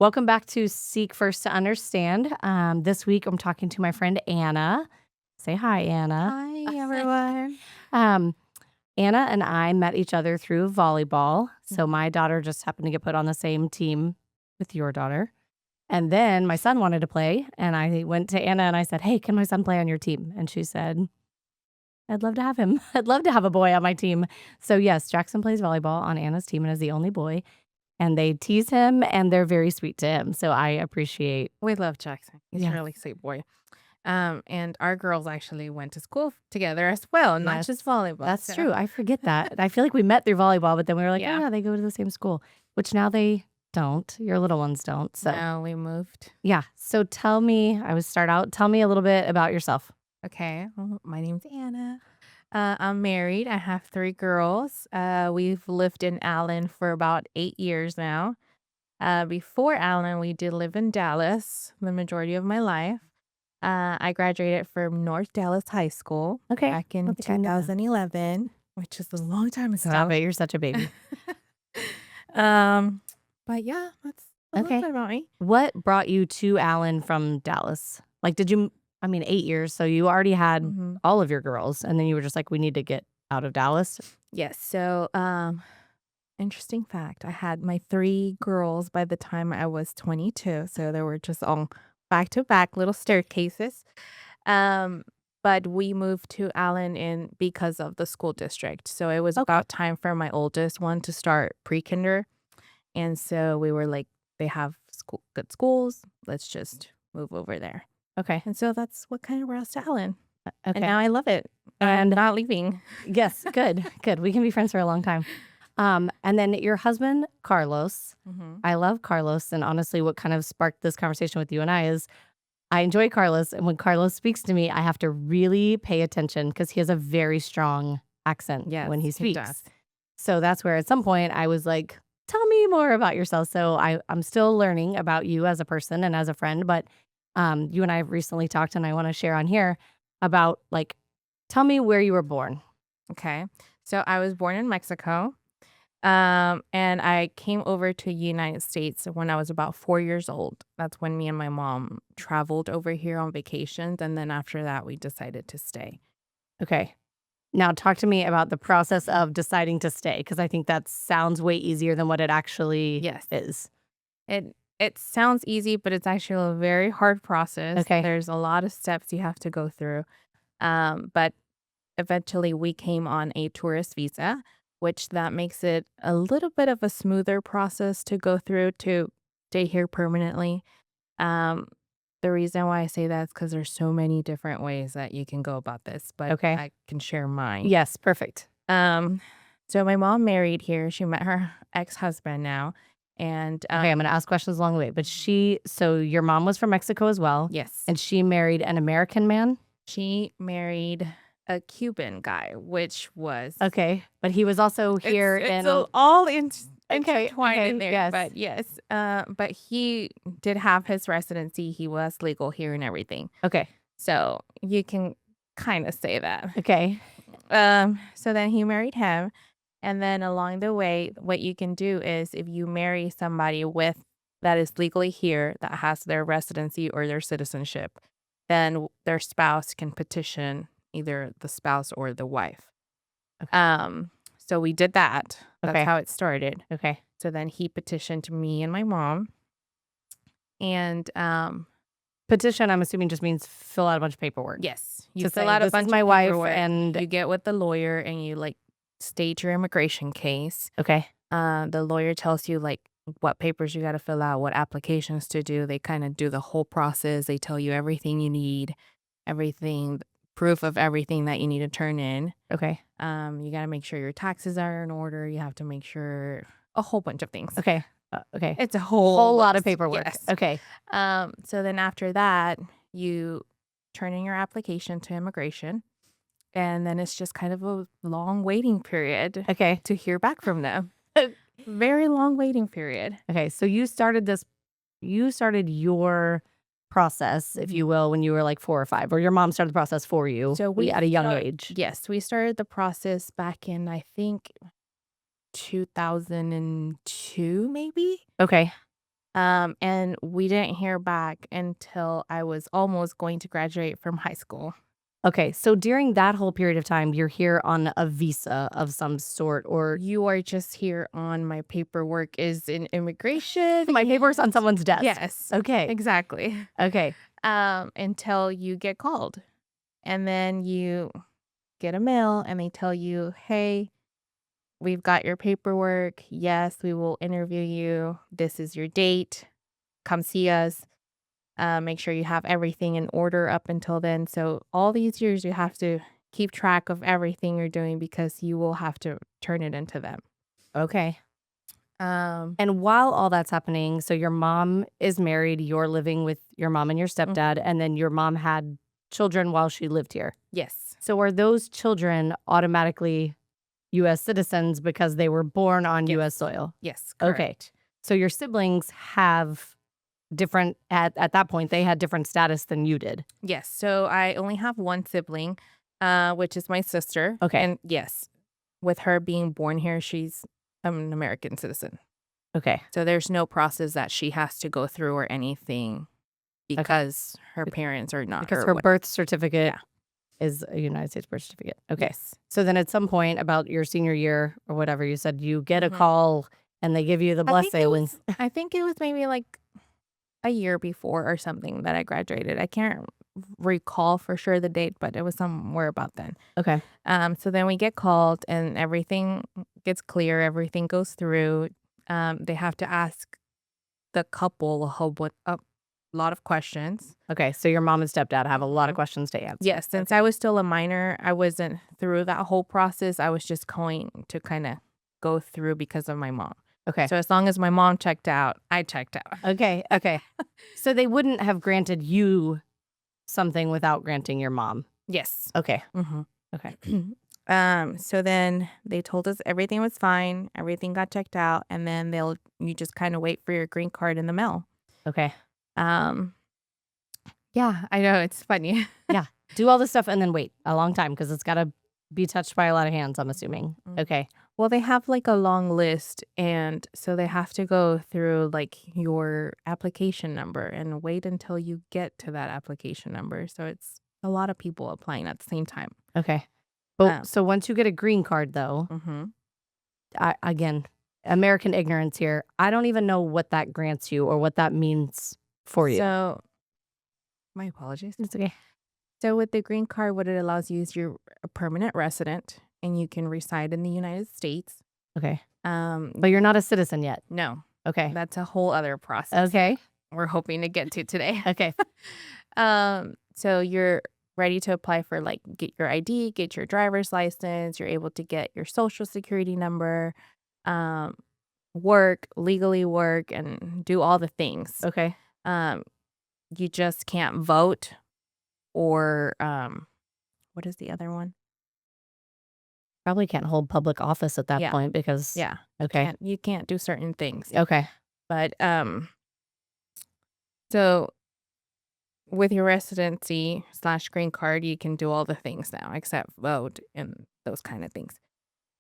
Welcome back to Seek First to Understand. This week I'm talking to my friend Anna. Say hi, Anna. Hi, everyone. Um, Anna and I met each other through volleyball. So my daughter just happened to get put on the same team with your daughter. And then my son wanted to play, and I went to Anna and I said, "Hey, can my son play on your team?" And she said, "I'd love to have him. I'd love to have a boy on my team." So yes, Jackson plays volleyball on Anna's team and is the only boy. And they tease him and they're very sweet to him. So I appreciate. We love Jackson. He's a Yes. really sweet boy. And our girls actually went to school together as well, not just Yes, volleyball. that's So true. I forget that. I feel like we met through volleyball, but then we were like, "Oh, yeah, yeah, they go to the same school," which now they don't. Your little ones don't. So, now we moved. yeah. So tell me, I would start out, tell me a little bit about yourself. Okay, well, my name's Anna. I'm married. I have 3 girls. We've lived in Allen for about 8 years now. Before Allen, we did live in Dallas the majority of my life. I graduated from North Dallas High School Okay. back I in don't think I know that. 2011, which is a long time Stop ago. it. You're such a baby. um, but yeah, that's a little Okay. bit about me. What brought you to Allen from Dallas? Like, did you, I mean, 8 years. So you already had hmm all of your girls, and then you were just like, we need to get out of Dallas. Yes. So, interesting fact: I had my 3 girls by the time I was 22. So they were just all back to back little staircases. Um, but we moved to Allen in because of the school district. So it was Okay. about time for my oldest one to start pre-kinder. And so we were like, they have good schools. Let's just move over there. Okay. And so that's what kind of brought us to Allen. And Okay. now I love it. I'm And not leaving. yes, good, good. We can be friends for a long time. And then your husband, Carlos. hmm I love Carlos. And honestly, what kind of sparked this conversation with you and I is I enjoy Carlos. And when Carlos speaks to me, I have to really pay attention because he has a very strong accent Yes, when he he speaks. does. So that's where at some point I was like, tell me more about yourself. So I'm still learning about you as a person and as a friend. But you and I have recently talked, and I want to share on here about like, tell me where you were born. Okay. So I was born in Mexico. And I came over to United States when I was about 4 years old. That's when me and my mom traveled over here on vacations. And then after that, we decided to stay. Okay. Now talk to me about the process of deciding to stay, because I think that sounds way easier than what it actually Yes. is. It sounds easy, but it's actually a very hard process. Okay. There's a lot of steps you have to go through. But eventually we came on a tourist visa, which that makes it a little bit of a smoother process to go through to stay here permanently. Um, the reason why I say that is because there's so many different ways that you can go about this, but Okay. I can share mine. Yes, perfect. Um, so my mom married here. She met her ex-husband now, and Okay, I'm gonna ask questions along the way. But so your mom was from Mexico as well, yes, and she married an American man? she married a Cuban guy, which was Okay. But he was also here it's in. all Okay, intertwined in okay, there. yes. But yes, but he did have his residency. He was legal here and everything. Okay. So you can kind of say that. Okay. So then he married him. And then along the way, what you can do is if you marry somebody with that is legally here, that has their residency or their citizenship, then their spouse can petition either the spouse or the wife. Okay. So we did that. That's Okay. how it started. Okay. So then he petitioned me and my mom. And Petition, I'm assuming, just means fill out a bunch of paperwork. yes, you To fill say, out a "This is bunch my of wife," paperwork. and You get with the lawyer and you like state your immigration case. okay. The lawyer tells you like what papers you got to fill out, what applications to do. They kind of do the whole process. They tell you everything you need, everything, proof of everything that you need to turn in. Okay. You got to make sure your taxes are in order. You have to make sure a whole bunch of things. Okay. Okay. It's a Whole lot of list. paperwork. Yes. Okay. So then after that, you turn in your application to immigration. And then it's just kind of a long waiting period Okay. to hear back from them. Very long waiting period. Okay. So you started your process, if you will, when you were like 4 or 5, or your mom started the process for you So at a young age. Yes, we started the process back in, I think, 2002, maybe. Okay. And we didn't hear back until I was almost going to graduate from high school. Okay, so during that whole period of time, you're here on a visa of some sort, or You are just here on my paperwork is in immigration. my paper's on someone's desk. Yes, Okay. exactly. Okay. Until you get called. And then you get a mail and they tell you, hey, we've got your paperwork. Yes, we will interview you. This is your date. Come see us. Make sure you have everything in order up until then. So all these years you have to keep track of everything you're doing because you will have to turn it into them. Okay. Um, And while all that's happening, so your mom is married, you're living with your mom and your stepdad, and then your mom had children while she lived here. yes. So are those children automatically US citizens because they were born on Yes. US soil? Yes. Okay. Correct. So your siblings have different at that point they had different status than you did. Yes. So I only have one sibling, which is my sister. Okay. And yes, with her being born here, she's an American citizen. Okay. So there's no process that she has to go through or anything because her parents are not. Because or her what- birth certificate Yeah. is a United States birth certificate. Okay. Yes. So then at some point about your senior year or whatever, you said you get a Mhm. call and they give you the blessing. I think it was maybe like a year before or something that I graduated. I can't recall for sure the date, but it was somewhere about then. Okay. So then we get called and everything gets clear. Everything goes through. They have to ask the couple a lot of questions. Okay. So your mom and stepdad have a lot of Mhm. questions to answer. Yes, since I was still a minor, I wasn't through that whole process. I was just going to kind of go through because of my mom. Okay. So as long as my mom checked out, I checked out. Okay. Okay. So they wouldn't have granted you something without granting your mom. Yes. Okay. Mm-hmm. Okay. So then they told us everything was fine, everything got checked out, and then you just kind of wait for your green card in the mail. Okay. Yeah, I know it's funny. Yeah. Do all this stuff and then wait a long time because it's got to be touched by a lot of hands, I'm assuming. Mhm. Okay. Well, they have like a long list, and so they have to go through like your application number and wait until you get to that application number. So it's a lot of people applying at the same time. Okay. But Um, so once you get a green card, though, Mm-hmm. again, American ignorance here. I don't even know what that grants you or what that means for you. So, my apologies. It's okay. So with the green card, what it allows you is you're a permanent resident and you can reside in the United States. Okay. Um, But you're not a citizen yet. no, Okay. that's a whole other process Okay. we're hoping to get to today. Okay. So you're ready to apply for like get your ID, get your driver's license. You're able to get your social security number, legally work, and do all the things. Okay. You just can't vote or what is the other one? Probably can't hold public office at that Yeah. point because. Yeah. Okay. You can't do certain things. Okay. But so with your residency / green card, you can do all the things now except vote and those kind of things.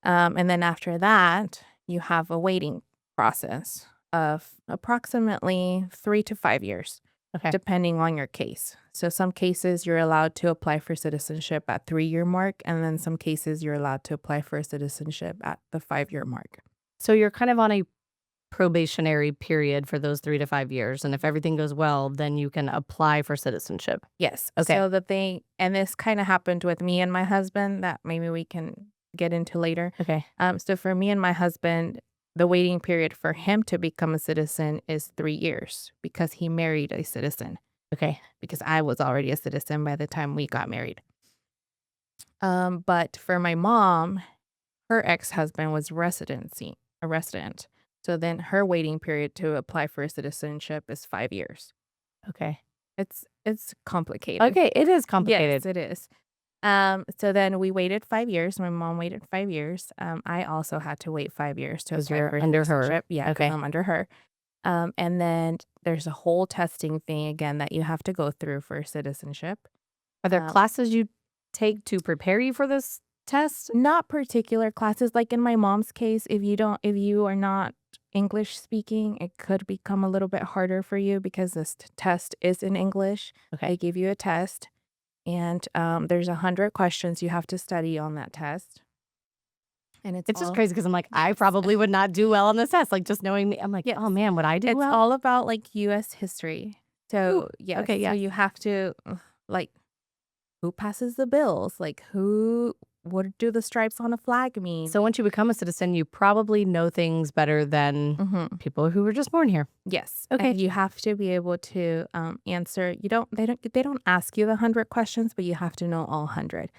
And then after that, you have a waiting process of approximately 3 to 5 years, Okay. depending on your case. So some cases you're allowed to apply for citizenship at 3-year mark, and then some cases you're allowed to apply for citizenship at the 5-year mark. So you're kind of on a probationary period for those 3 to 5 years. And if everything goes well, then you can apply for citizenship. Yes. Okay. So and this kind of happened with me and my husband that maybe we can get into later. Okay. So for me and my husband, the waiting period for him to become a citizen is 3 years because he married a citizen. Okay. Because I was already a citizen by the time we got married. But for my mom, her ex-husband was a resident. So then her waiting period to apply for citizenship is 5 years. Okay. It's complicated. Okay. It is complicated. Yes, it is. So then we waited 5 years. My mom waited 5 years. I also had to wait 5 years to 'Cause apply you're for under her. citizenship. Yeah, 'cause Okay. I'm under her. And then there's a whole testing thing again that you have to go through for citizenship. Are there classes you take to prepare you for this test? Not particular classes. Like in my mom's case, if you are not English speaking, it could become a little bit harder for you because this test is in English. Okay. They give you a test, and there's 100 questions you have to study on that test. And it's It's just all crazy because I'm like, I yes. probably would not do well on this test. Like, just knowing me, I'm like, oh Yes. man, would I do It's well? all about like US history. Ooh, So, yes. okay, So yes. you have to like who passes the bills? Like who what do the stripes on a flag mean? So once you become a citizen, you probably know things better than Mhm. people who were just born here. Yes. Okay. And you have to be able to answer. They don't ask you the 100 questions, but you have to know all 100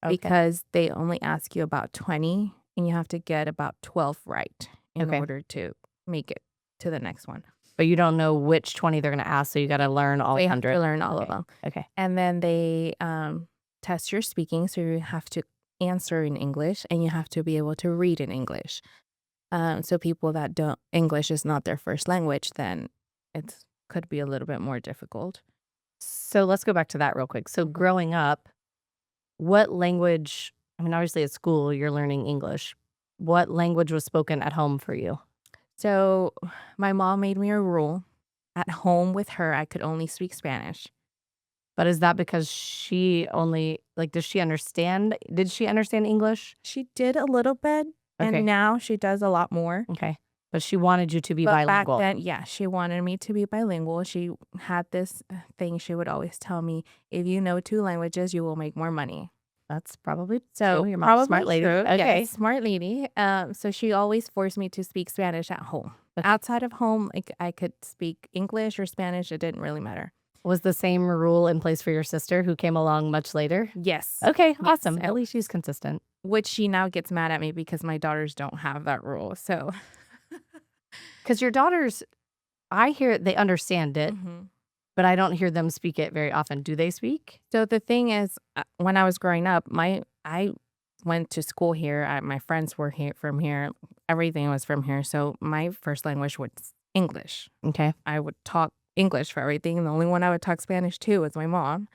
Okay. because they only ask you about 20 and you have to get about 12 right in Okay. order to make it to the next one. But you don't know which 20 they're going to ask. So you got to learn all So you have 100. to learn all of Okay. them. Okay. And then they test your speaking. So you have to answer in English and you have to be able to read in English. So people that don't English is not their first language, then it could be a little bit more difficult. So let's go back to that real quick. So growing up, what language, I mean, obviously at school, you're learning English. What language was spoken at home for you? So my mom made me a rule. At home with her, I could only speak Spanish. But is that because she only, like, does she understand? Did she understand English? She did a little bit, Okay. and now she does a lot more. Okay. But she wanted you to be But back bilingual. then, yeah, she wanted me to be bilingual. She had this thing she would always tell me, if you know 2 languages, you will make more money. That's probably So true. Your mom's a smart probably lady. true. Okay. Yes, smart lady. So she always forced me to speak Spanish at home. Okay. Outside of home, like I could speak English or Spanish. It didn't really matter. Was the same rule in place for your sister who came along much later? Yes. Okay, Yes. awesome. At least she's consistent. Which she now gets mad at me because my daughters don't have that rule. So Because your daughters, I hear they understand it, Mhm. but I don't hear them speak it very often. Do they speak? So the thing is, when I was growing up, I went to school here. My friends were here from here. Everything was from here. So my first language was English. Okay. I would talk English for everything. The only one I would talk Spanish to was my mom.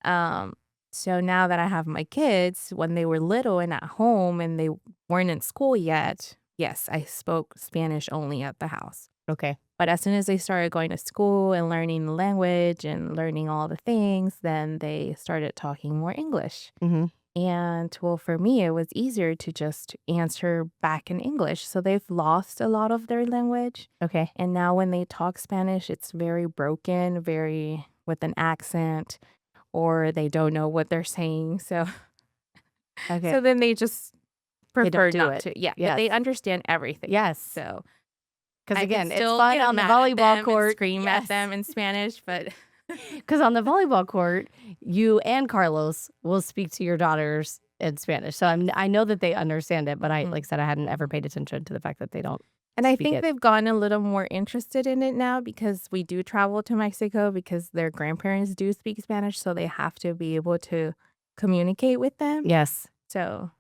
Um, so now that I have my kids, when they were little and at home and they weren't in school yet, yes, I spoke Spanish only at the house. Okay. But as soon as they started going to school and learning the language and learning all the things, then they started talking more English. Mm-hmm. And well, for me, it was easier to just answer back in English. So they've lost a lot of their language. Okay. And now when they talk Spanish, it's very broken, very with an accent, or they don't know what they're saying. So, Okay. so then they just They don't prefer do not it. to. Yeah, Yes. but they understand everything. Yes. So Because I could again, it's still fun get on the mad at them volleyball and court. scream at them in Spanish, but Because on the volleyball court, you and Carlos will speak to your daughters in Spanish. So I know that they understand it, but like I said, I hadn't ever paid attention to the fact that they don't. and I speak think it. they've gotten a little more interested in it now because we do travel to Mexico because their grandparents do speak Spanish, so they have to be able to communicate with them. Yes. So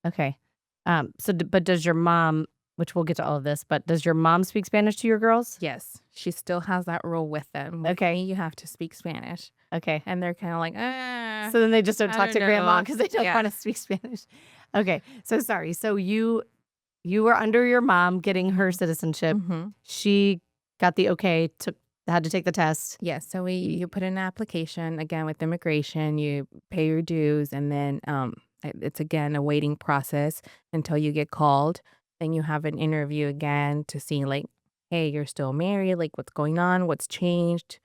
Okay. But does your mom, which we'll get to all of this, but does your mom speak Spanish to your girls? yes, she still has that rule with them. With Okay. me, you have to speak Spanish, Okay. and they're kind of like, ah. So then they just don't I talk to don't grandma know. because they don't Yeah. want to speak Spanish. Okay. So sorry. So you were under your mom getting her citizenship. Mhm. She got the okay, had to take the test. Yes, so you put in an application again with immigration, you pay your dues, and then it's again a waiting process until you get called. Then you have an interview again to see like, hey, you're still married, like what's going on, what's changed,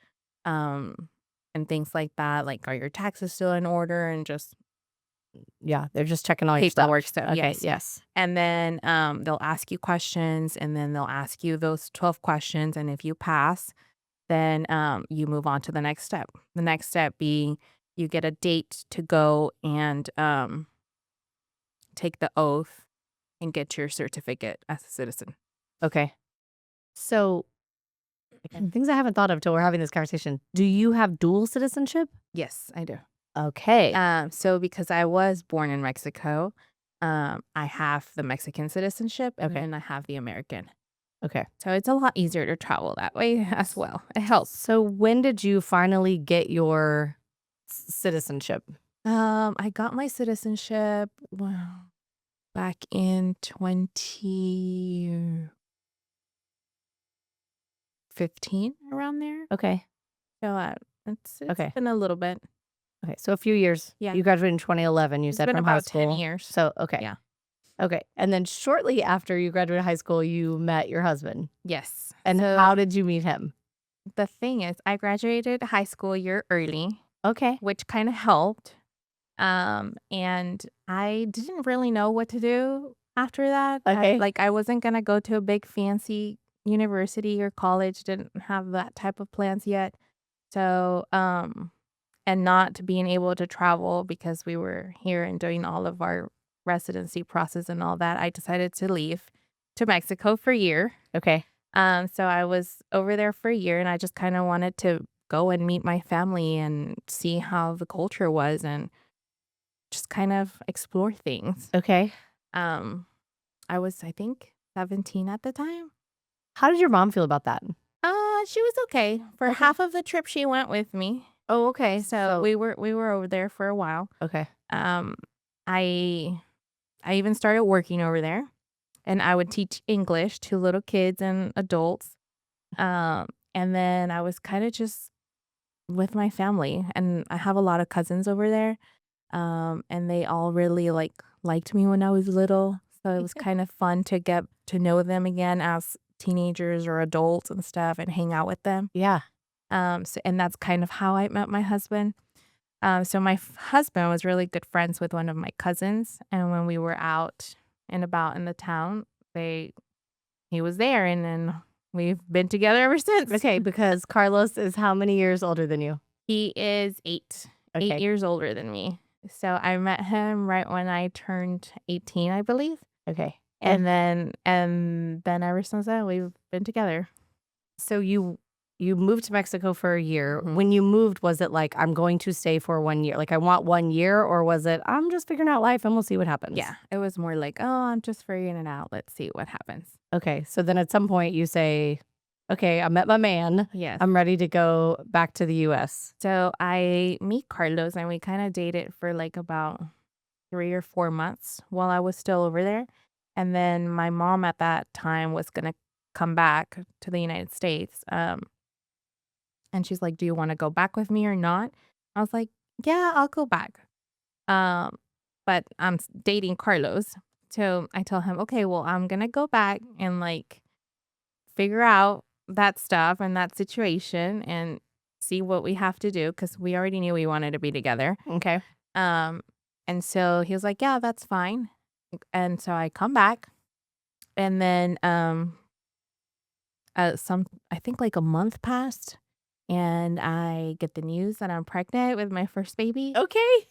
um, and things like that. Like, are your taxes still in order, and just Yeah, they're just checking all your stuff. paperwork stuff. Okay, Yes. yes. And then they'll ask you questions, and then they'll ask you those 12 questions, and if you pass, then you move on to the next step. The next step being you get a date to go and take the oath and get your certificate as a citizen. Okay. So again, things I haven't thought of till we're having this conversation. Do you have dual citizenship? Yes, I do. Okay. So because I was born in Mexico, I have the Mexican citizenship and Okay. then I have the American. Okay. So it's a lot easier to travel that way as well. It helps. So when did you finally get your citizenship? I got my citizenship back in 15 around there. Okay. So it's Okay. been a little bit. Okay. So a few years. Yeah. You graduated in 2011, you It's said, been from high about 10 school. years. So, okay. Yeah. Okay. And then shortly after you graduated high school, you met your husband. Yes. And So how did you meet him? the thing is, I graduated high school a year early, Okay. which kind of helped. And I didn't really know what to do after that. Okay. I wasn't gonna go to a big fancy university or college, didn't have that type of plans yet. So, and not being able to travel because we were here and doing all of our residency process and all that, I decided to leave to Mexico for a year. Okay. So I was over there for a year and I just kind of wanted to go and meet my family and see how the culture was and just kind of explore things. Okay. Um, I was, I think, 17 at the time. How did your mom feel about that? She was okay. For Okay. half of the trip, she went with me. Oh, okay. So we were over there for a while. Okay. Um, I I even started working over there, and I would teach English to little kids and adults. And then I was kind of just with my family, and I have a lot of cousins over there. And they all really liked me when I was little, so it was kind of fun to get to know them again as teenagers or adults and stuff, and hang out with them. Yeah. And that's kind of how I met my husband. So my husband was really good friends with one of my cousins, and when we were out and about in the town, he was there, and then we've been together ever since. Okay, because Carlos is how many years older than you? He is 8 Okay. years older than me. So I met him right when I turned 18, I believe. Okay. And then ever since then we've been together. So you moved to Mexico for a year. Mhm. When you moved, was it like, I'm going to stay for 1 year? Like, I want 1 year, or was it, I'm just figuring out life and we'll see what happens? Yeah, it was more like, oh, I'm just figuring it out. Let's see what happens. Okay. So then at some point you say, okay, I met my man. Yes. I'm ready to go back to the US. So I meet Carlos and we kind of dated for like about 3 or 4 months while I was still over there. And then my mom at that time was going to come back to the United States. And she's like, do you want to go back with me or not? I was like, yeah, I'll go back. But I'm dating Carlos. So I tell him, okay, well, I'm going to go back and figure out that stuff and that situation and see what we have to do, because we already knew we wanted to be together. Okay. And so he was like, yeah, that's fine. And so I come back, and then I think like a month passed, and I get the news that I'm pregnant with my first baby. Okay.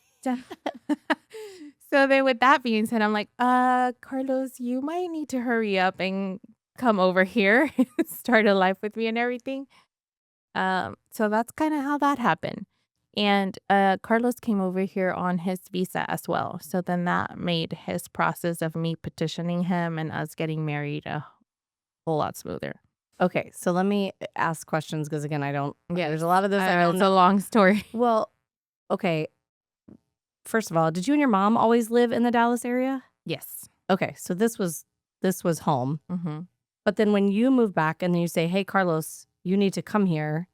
So then with that being said, I'm like, Carlos, you might need to hurry up and come over here and start a life with me and everything. So that's kind of how that happened. And Carlos came over here on his visa as well. So then that made his process of me petitioning him and us getting married a whole lot smoother. Okay. So let me ask questions, because again, there's a lot of this I I know don't it's know. a long story. Well, okay. First of all, did you and your mom always live in the Dallas area? Yes. Okay. So this was home. Mm-hmm. But then when you move back and then you say, hey, Carlos, you need to come here,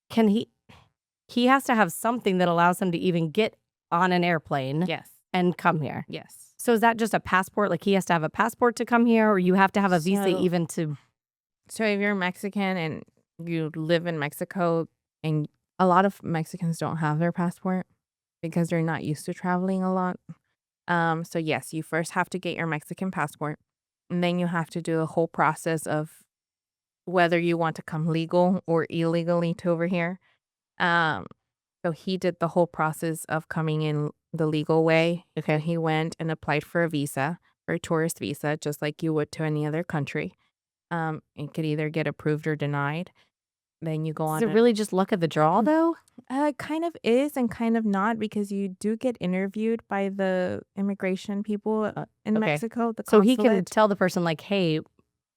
can he has to have something that allows him to even get on an airplane Yes. and come here. Yes. So is that just a passport? Like, he has to have a passport to come here, or you have to have a visa even to? So if you're Mexican and you live in Mexico, and a lot of Mexicans don't have their passport because they're not used to traveling a lot. So yes, you first have to get your Mexican passport, and then you have to do a whole process of whether you want to come legal or illegally to over here. So he did the whole process of coming in the legal way. Okay. He went and applied for a visa, for a tourist visa, just like you would to any other country. It could either get approved or denied. Then you go on. Is it really just luck of the draw, though? Kind of is and kind of not, because you do get interviewed by the immigration people in Okay. Mexico. The So he can consulate. tell the person, like, hey,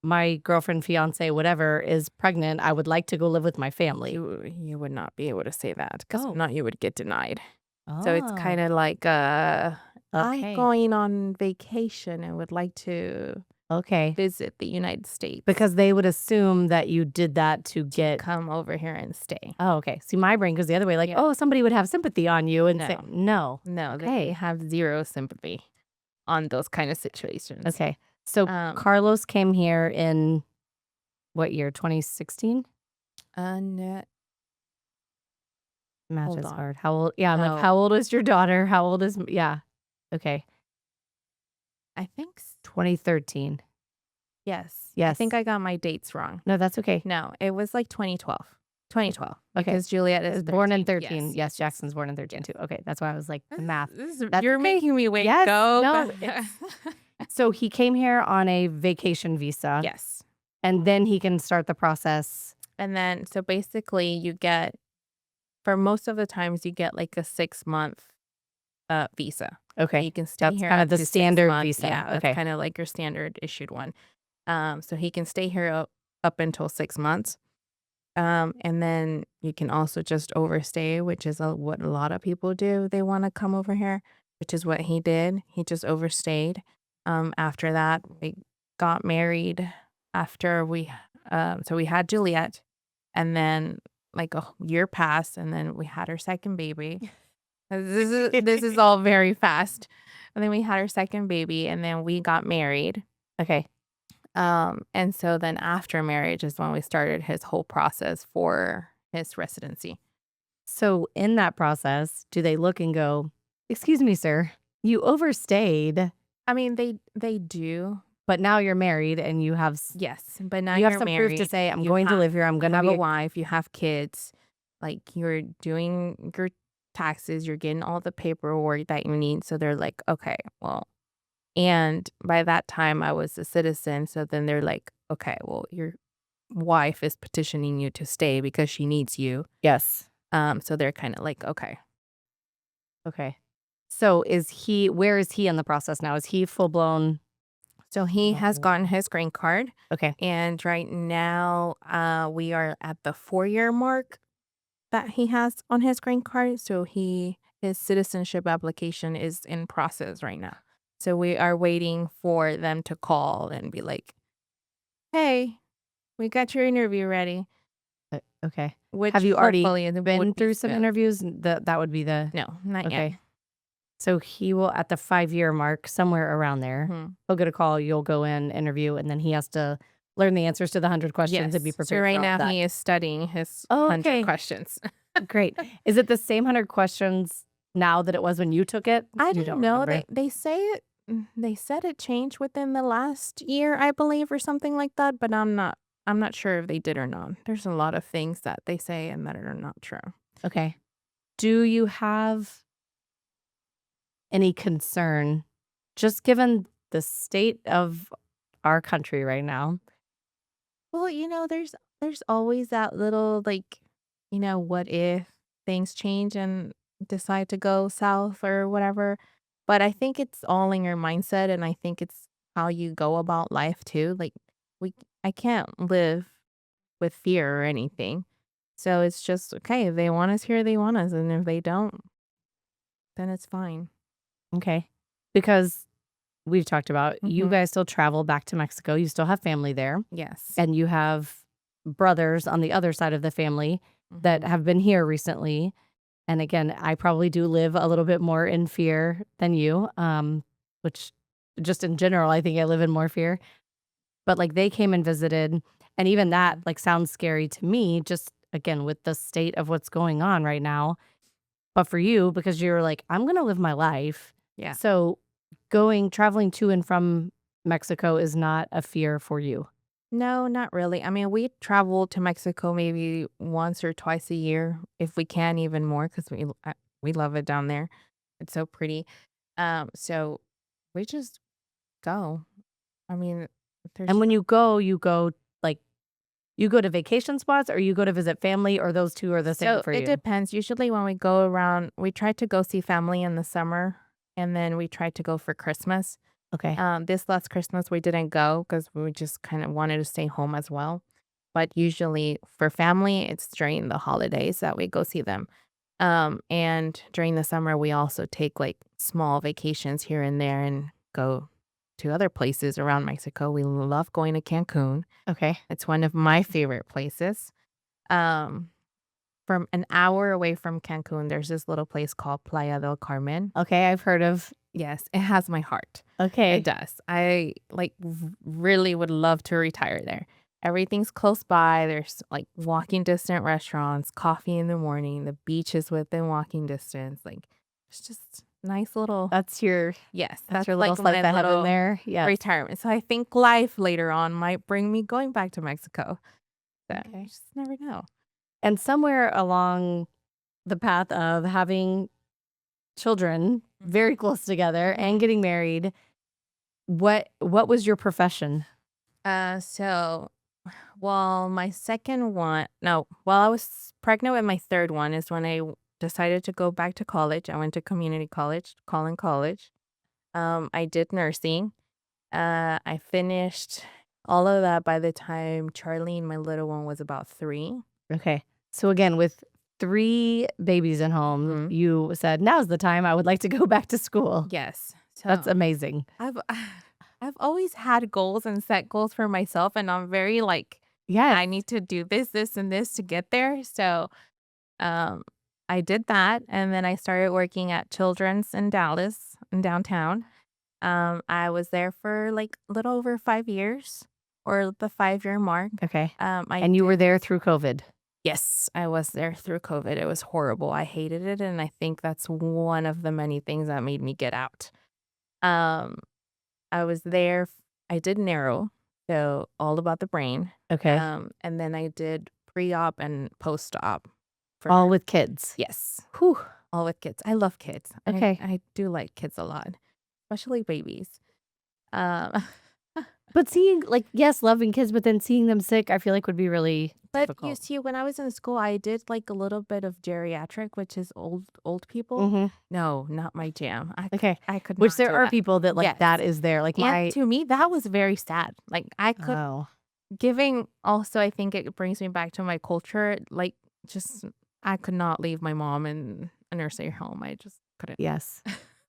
my girlfriend, fiance, whatever, is pregnant. I would like to go live with my family. You would not be able to say that, because Oh. if not, you would get denied. So it's kind of like okay. I'm going on vacation and would like to Okay. visit the United States. Because they would assume that you did that to get. Come over here and stay. Oh, okay. See, my brain goes the other way. Like, Yeah. oh, somebody would have sympathy on you and say, No. no. No, they Okay. have zero sympathy on those kind of situations. Okay. So Carlos came here in what year? 2016? No, Math Hold is on. hard. How old? Yeah, I'm No. like, how old is your daughter? How old is? Yeah. Okay. I think 2013. yes. I Yes. think I got my dates wrong. No, that's okay. No, it was like 2012. 2012. Okay. Because Juliet is Is born in 13. 13. Yes, Jackson's born in 13 too. Okay, that's why I was like the math. You're making me wait. Yes, Go. no, So he came here on a vacation visa. Yes. And then he can start the process. And then, so basically, you get, for most of the times, you get like a 6-month visa. Okay. You can stay That's here kind of up the to 6 standard months. visa. Yeah, that's Okay. kind of like your standard issued one. So he can stay here up until 6 months. And then you can also just overstay, which is what a lot of people do. They want to come over here, which is what he did. He just overstayed. After that, we got married after so we had Juliet, and then like a year passed, and then we had our second baby. This is all very fast. And then we had our second baby, and then we got married. Okay. And so then after marriage is when we started his whole process for his residency. So in that process, do they look and go, "Excuse me, sir, you overstayed, I mean, they do. but now you're married and you have Yes, but now you have you're some married. proof to say I'm you going to have- live here. I'm you going to have be a wife. You have kids. Like you're doing your taxes. You're getting all the paperwork that you need. So they're like, okay, well. And by that time, I was a citizen. So then they're like, okay, well, your wife is petitioning you to stay because she needs you. Yes. So they're kind of like, okay. Okay. So where is he in the process now? Is he full blown? So he has gotten his green card. Okay. And right now, we are at the 4-year mark that he has on his green card. So his citizenship application is in process right now. So we are waiting for them to call and be like, hey, we got your interview ready. Okay. Which Have you already hopefully been would be through some soon. interviews? That would be the. No, not yet. Okay. So he will, at the 5-year mark, somewhere around there, Mhm. he'll get a call, you'll go in, interview, and then he has to learn the answers to the 100 questions and be Yes. prepared So right for all now that. he is studying his Oh, 100 okay. questions. Great. Is it the same 100 questions now that it was when you took it? I You don't know. remember? They say it. They said it changed within the last year, I believe, or something like that. But I'm not sure if they did or not. There's a lot of things that they say and that are not true. Okay. Do you have any concern, just given the state of our country right now? Well, there's always that little like, what if things change and decide to go south or whatever. But I think it's all in your mindset, and I think it's how you go about life too. Like I can't live with fear or anything. So it's just okay, if they want us here, they want us, and if they don't, then it's fine. Okay. Because we've talked about you Mhm. guys still travel back to Mexico. You still have family there. Yes. And you have brothers on the other side of the family that Mhm. have been here recently. And again, I probably do live a little bit more in fear than you, which just in general, I think I live in more fear. But like they came and visited, and even that like sounds scary to me, just again with the state of what's going on right now. But for you, because you're like, I'm gonna live my life. Yeah. So traveling to and from Mexico is not a fear for you. No, not really. I mean, we travel to Mexico maybe once or twice a year, if we can, even more, because we love it down there. It's so pretty. So we just go. I mean, there's And when you go like you go to vacation spots or you go to visit family, or those two are the same so for it you? depends. Usually, when we go around, we try to go see family in the summer, and then we try to go for Christmas. Okay. This last Christmas we didn't go because we just kind of wanted to stay home as well. But usually for family, it's during the holidays that we go see them. And during the summer, we also take like small vacations here and there and go to other places around Mexico. We love going to Cancun. Okay. It's one of my favorite places. Um, from an hour away from Cancun, there's this little place called Playa del Carmen. Okay. I've heard of. Yes, it has my heart. Okay. It does. I really would love to retire there. Everything's close by. There's like walking distant restaurants, coffee in the morning, the beach is within walking distance. Like it's just nice little That's your yes, that's that's your little like my slice of heaven little there. Yeah. retirement. So I think life later on might bring me going back to Mexico. So you Okay. just never know. And somewhere along the path of having children very close together and getting married, what was your profession? So well, my second one, no, while I was pregnant with my third one is when decided to go back to college. I went to community college, Collin College. I did nursing. I finished all of that by the time Charlene, my little one, was about 3. Okay. So again, with 3 babies at home, Mhm. you said, "Now's the time I would like to go back to school." Yes. That's So amazing. I've I've always had goals and set goals for myself, and I'm very like Yes. I need to do this, this, and this to get there. So Um, I did that, and then I started working at Children's in Dallas, in downtown. I was there for, like, a little over 5 years, or the 5-year mark. Okay. I And you were did there through COVID. yes, I was there through COVID. It was horrible. I hated it, and I think that's one of the many things that made me get out. Um, I was there I did neuro, so all about the brain. Okay. And then I did pre-op and post-op for All with kids. yes. Whew. All with kids. I love kids. Okay. I do like kids a lot, especially babies. Um, But seeing, like, yes, loving kids, but then seeing them sick, I feel like would be really but you difficult. see, when I was in school, I did like a little bit of geriatric, which is old people. Hmm. No, not my jam. Okay. I could Which not there do are that. people that like Yes. that is there. Like And my to me, that was very sad. Like I could oh giving also I think it brings me back to my culture. Like just I could not leave my mom in a nursing home. I just couldn't. yes.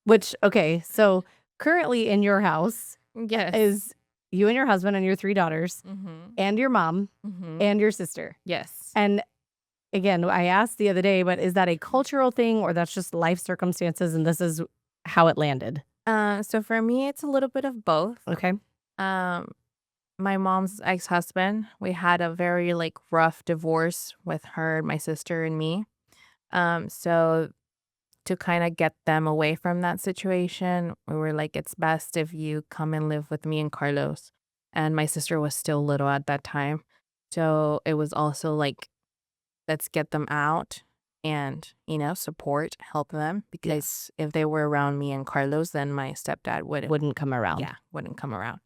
Which okay, so currently in your house Yes. is you and your husband and your 3 daughters Mm-hmm. and your mom Mm-hmm. and your sister. Yes. And again, I asked the other day, but is that a cultural thing or that's just life circumstances and this is how it landed? So for me, it's a little bit of both. Okay. Um, my mom's ex-husband, we had a very like rough divorce with her, my sister, and me. So to kind of get them away from that situation, we were like, it's best if you come and live with me and Carlos. And my sister was still little at that time. So it was also like, let's get them out and, support, help them. Because if they were around me and Carlos, then my stepdad Wouldn't come around. wouldn't come around.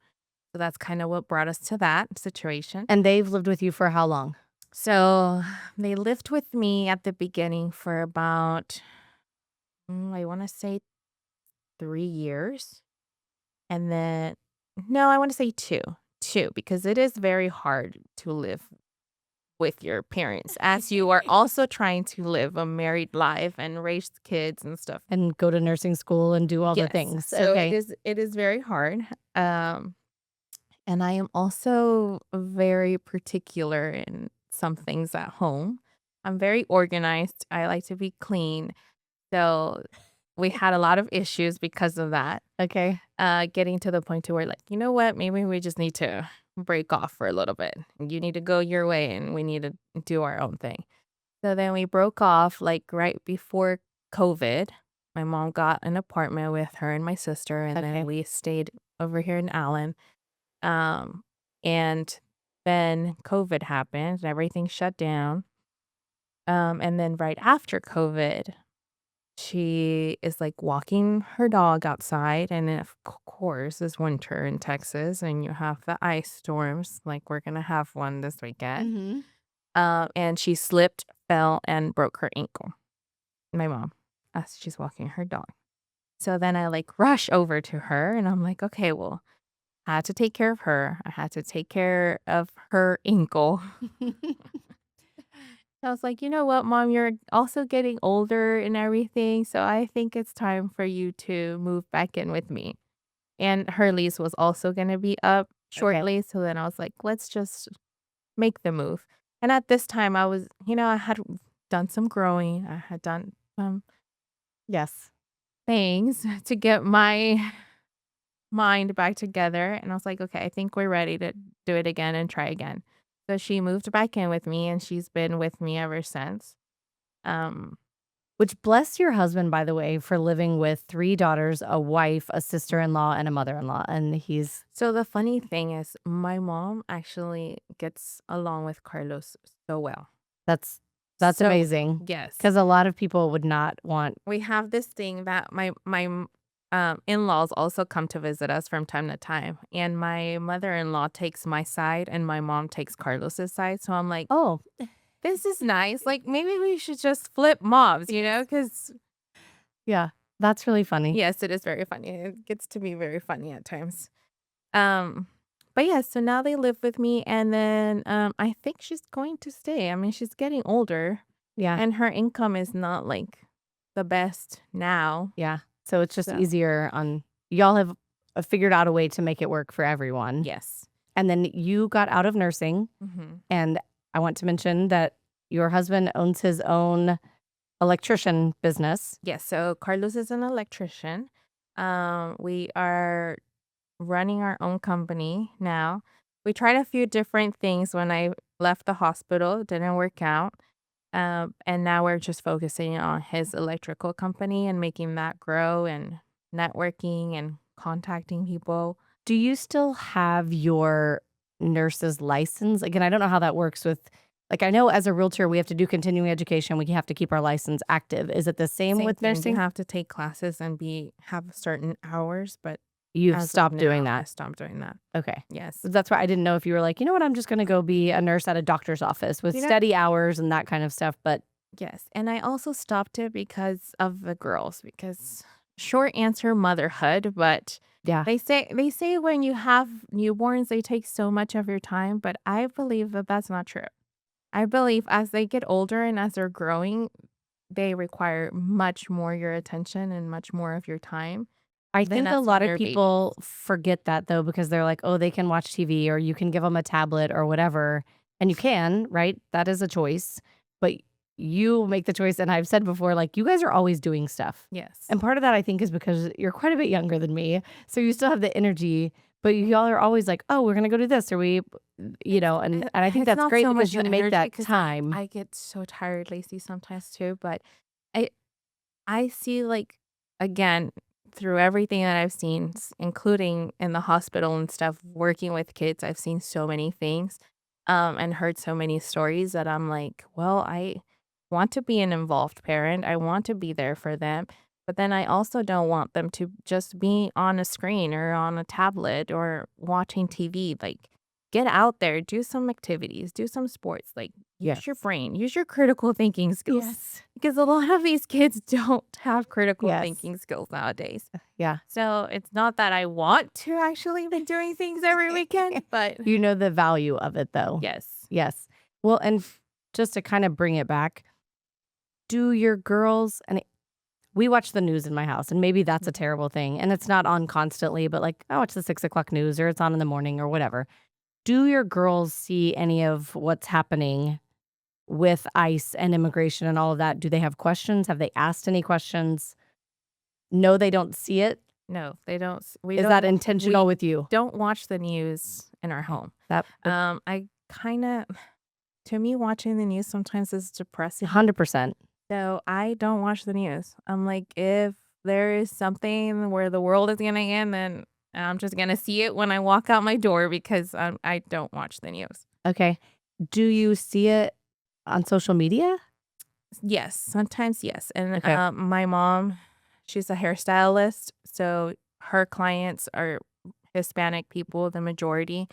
So that's kind of what brought us to that situation. And they've lived with you for how long? So they lived with me at the beginning for about, I want to say 3 years. And then, no, I want to say two, because it is very hard to live with your parents as you are also trying to live a married life and raise kids and stuff. And go to nursing school and do all the Yes. things. So Okay. it is very hard. And I am also very particular in some things at home. I'm very organized. I like to be clean. So we had a lot of issues because of that. Okay. Getting to the point to where like, you know what, maybe we just need to break off for a little bit. You need to go your way and we need to do our own thing. So then we broke off like right before COVID. My mom got an apartment with her and my sister, and Okay. then we stayed over here in Allen. And then COVID happened and everything shut down. And then right after COVID, she is like walking her dog outside. And of course, it's winter in Texas and you have the ice storms. Like we're going to have one this weekend. Mm-hmm. And she slipped, fell, and broke her ankle. My mom, as she's walking her dog. So then I like rush over to her and I'm like, okay, well, I had to take care of her. I had to take care of her ankle. So I was like, you know what, Mom, you're also getting older and everything. So I think it's time for you to move back in with me. And her lease was also going to be up shortly. So then I was like, let's just make the move. And at this time, I was, I had done some growing. I had done some Yes. things to get my mind back together. And I was like, okay, I think we're ready to do it again and try again. So she moved back in with me and she's been with me ever since. Um, Which bless your husband, by the way, for living with 3 daughters, a wife, a sister-in-law, and a mother-in-law. And he's so the funny thing is, my mom actually gets along with Carlos so well. that's So, amazing yes. because a lot of people would not want. We have this thing that my in-laws also come to visit us from time to time, and my mother-in-law takes my side and my mom takes Carlos's side, so I'm like, Oh, "This is nice, like, maybe we should just flip mobs," because yeah, that's really funny. yes, it is very funny, it gets to be very funny at times. Um, but yeah, so now they live with me, and then, I think she's going to stay. I mean, she's getting older, Yeah, and her income is not, like, the best now, yeah. So it's just so easier on y'all have figured out a way to make it work for everyone. yes. And then you got out of nursing, Mhm. and I want to mention that your husband owns his own electrician business. Yes, so Carlos is an electrician. We are running our own company now. We tried a few different things when I left the hospital, didn't work out. And now we're just focusing on his electrical company and making that grow and networking and contacting people. Do you still have your nurse's license? Again, I don't know how that works with, like, I know as a realtor, we have to do continuing education. We have to keep our license active. Is it the same Same with thing. You nursing? have to take classes and have certain hours, but You've as of stopped doing now, I that. stopped doing that. Okay. Yes. That's why I didn't know if you were like, you know what, I'm just going to go be a nurse at a doctor's office with You know, steady hours and that kind of stuff. But yes, and I also stopped it because of the girls, because short answer motherhood, but yeah, they say when you have newborns they take so much of your time, but I believe that that's not true. I believe as they get older and as they're growing, they require much more your attention and much more of your time I than think a as lot when of they're babies. people forget that though, because they're like, oh, they can watch TV or you can give them a tablet or whatever. And you can, right? That is a choice. But you make the choice. And I've said before, like, you guys are always doing stuff. Yes. And part of that, I think, is because you're quite a bit younger than me. So you still have the energy, but y'all are always like, oh, we're going to go do this. Or It's and I think it's that's not great so because much you the make energy that because time. I get so tired, lazy sometimes too, but I I see, like, again, through everything that I've seen, including in the hospital and stuff, working with kids, I've seen so many things, and heard so many stories that I'm like, well, I want to be an involved parent. I want to be there for them. But then I also don't want them to just be on a screen or on a tablet or watching TV. Like, get out there, do some activities, do some sports, like, use your Yes. brain, use your critical thinking skills. Yes. Because a lot of these kids don't have critical Yes. thinking skills nowadays. Yeah. So it's not that I want to actually be doing things every weekend, but You know the value of it, though. yes. Yes. Well, and just to kind of bring it back, do your girls, and we watch the news in my house, and maybe that's a terrible thing, and it's not on constantly, but like I watch the 6 o'clock news or it's on in the morning or whatever. Do your girls see any of what's happening with ICE and immigration and all of that? Do they have questions? Have they asked any questions? No, they don't see it. No, they don't. We Is don't. that intentional We with you? don't watch the news in our home. That I kind of, to me, watching the news sometimes is depressing. 100%. So I don't watch the news. I'm like, if there is something where the world is gonna end, then I'm just gonna see it when I walk out my door because I don't watch the news. Okay. Do you see it on social media? Yes, sometimes yes. And Okay. my mom, she's a hairstylist, so her clients are Hispanic people, the majority.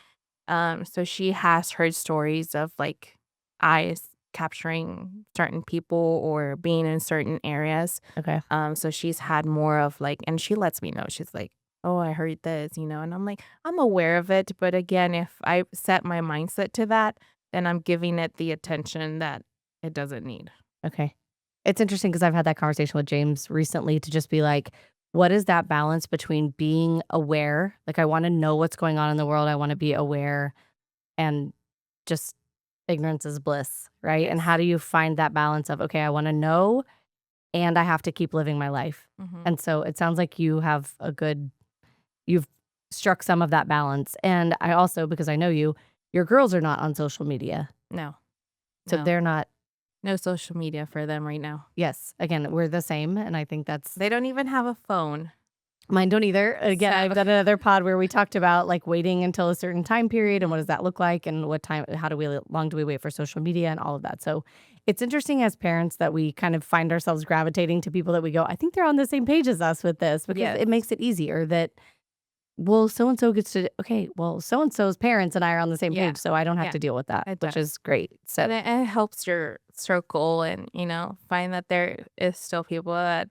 So she has heard stories of like eyes capturing certain people or being in certain areas. Okay. So she's had more of like, and she lets me know. She's like, "Oh, I heard this," and I'm like, I'm aware of it, but again, if I set my mindset to that, then I'm giving it the attention that it doesn't need. Okay. It's interesting because I've had that conversation with James recently to just be like, what is that balance between being aware? Like, I want to know what's going on in the world. I want to be aware, and just ignorance is bliss, right? And Yes. how do you find that balance of, okay, I want to know and I have to keep living my life? Hmm. And so it sounds like you've struck some of that balance. And I also, because I know you, your girls are not on social media. No, So no, they're not, no social media for them right now. yes, again, we're the same. And I think that's, They don't even have a phone. mine don't either. Again, So I've done another pod where we talked about like waiting until a certain time period and what does that look like and what time, long do we wait for social media and all of that. So it's interesting as parents that we kind of find ourselves gravitating to people that we go, I think they're on the same page as us with this, because yes, it makes it easier that, well, so and so gets to, okay, well, so and so's parents and I are on the same yeah, page, so I don't have yeah, to deal with that, it which does. is great. And So, it helps your circle, and find that there is still people that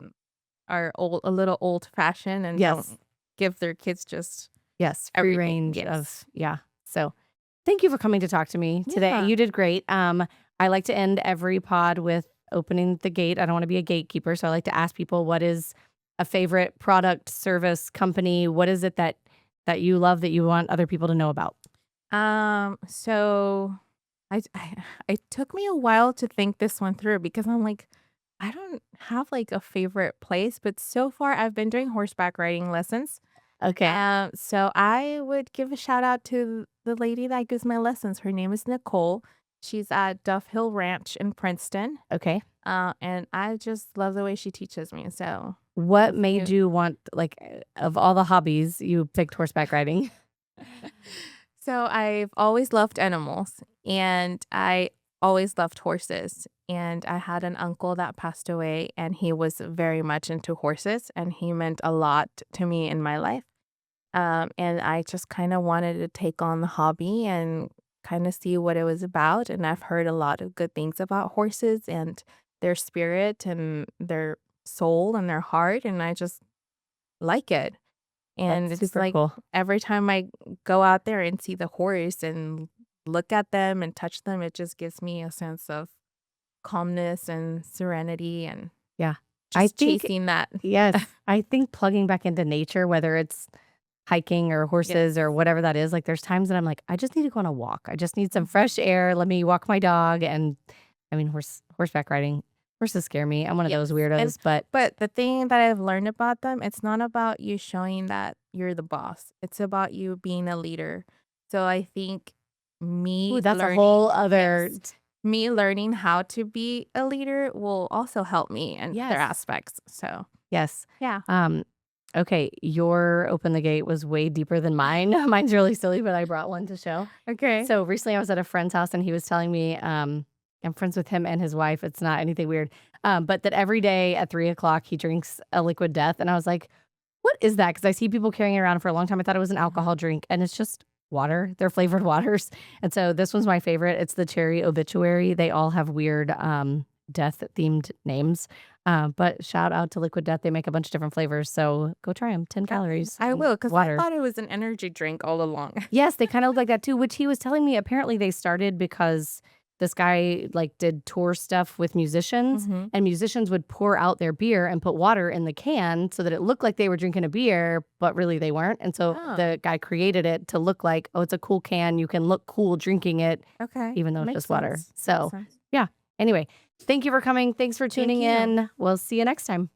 are a little old fashioned and yes, don't give their kids just yes, free everything. range Yes. of, yeah. So, thank you for coming to talk to me today. Yeah. You did great. I like to end every pod with opening the gate. I don't want to be a gatekeeper, so I like to ask people, what is a favorite product, service, company? What is it that you love that you want other people to know about? So I it took me a while to think this one through because I'm like, I don't have like a favorite place, but so far I've been doing horseback riding lessons. Okay. So I would give a shout out to the lady that gives my lessons. Her name is Nicole. She's at Duff Hill Ranch in Princeton. Okay. And I just love the way she teaches me. So What if made you you want, like, of all the hobbies, you picked horseback riding? So I've always loved animals and I always loved horses. And I had an uncle that passed away and he was very much into horses and he meant a lot to me in my life. And I just kind of wanted to take on the hobby and kind of see what it was about. And I've heard a lot of good things about horses and their spirit and their soul and their heart. And I just like it. And That's it's super like cool. every time I go out there and see the horse and look at them and touch them, it just gives me a sense of calmness and serenity and Yeah. I just think, chasing that. yes, I think plugging back into nature, whether it's hiking or Yes. horses or whatever that is, like, there's times that I'm like, I just need to go on a walk. I just need some Mhm. fresh air. Let me walk my dog. And I mean, horseback riding, horses scare me. I'm one of Yes. those And weirdos, but but the thing that I've learned about them, it's not about you showing that you're the boss. It's about you being a leader. So I think ooh, me that's a whole learning, other, yes, me learning how to be a leader will also help me in other yes, aspects. So, yes. yeah. Um, okay, your open the gate was way deeper than mine. Mine's really silly, but I brought one to show. Okay. So recently I was at a friend's house and he was telling me, I'm friends with him and his wife. It's not anything weird. But that every day at 3 o'clock he drinks a liquid death. And I was like, what is that? Because I see people carrying it around for a long time. I thought it was an Mhm. alcohol drink, and it's just water. They're flavored waters. And so this one's my favorite. It's the cherry obituary. They all have weird death themed names. But shout out to Liquid Death. They make a bunch of different flavors. So go try them. 10 calories. I will, because I Water. thought it was an energy drink all along. Yes, they kinda look like that too, which he was telling me apparently they started because this guy, like, did tour stuff with musicians, Mhm. and musicians would pour out their beer and put water in the can so that it looked like they were drinking a beer, but really they weren't, and so Oh, the guy created it to look like, "Oh, it's a cool can, you can look cool drinking it, okay. even though it's Makes just water." sense. Makes So, sense. yeah. Anyway, thank you for coming, thanks for Thank tuning you. in. We'll see you next time.